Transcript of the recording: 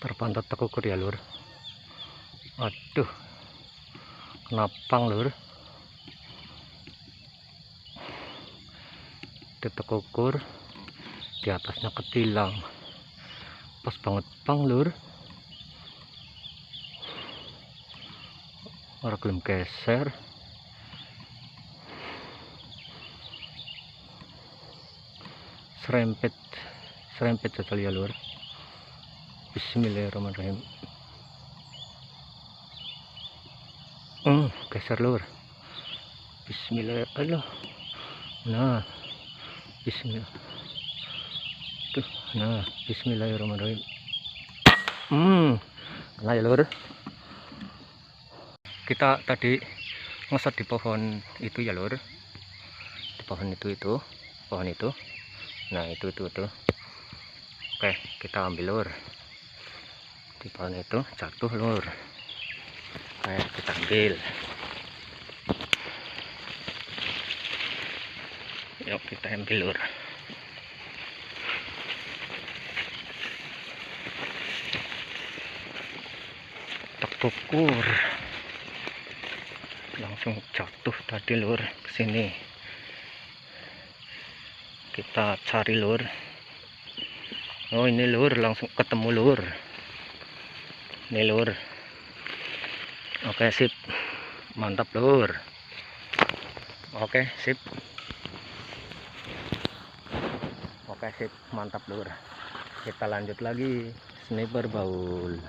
Terpantat tekukur ya lur. Aduh, kenapang lur. Itu tekukur, di atasnya ketilang. Pas banget pang lur. Orang belum geser. Serempet saja ya lur. Bismillahirrahmanirrahim. Geser lur. Bismillah. Nah, bismillah. Tuh, nah, bismillahirrahmanirrahim. Kena ya lur. Kita tadi ngesot di pohon itu ya lur. Di pohon itu. Pohon itu. Nah, itu. Oke, kita ambil lur. Di pohon itu jatuh lur. Oke, kita ambil. Yuk kita ambil lur. Tekukur langsung jatuh tadi lur ke sini. Kita cari lur. Oh ini lur, langsung ketemu lur. Ini lur. Oke sip, mantap lur. Oke sip. Oke sip, mantap lur. Kita lanjut lagi sniper baul.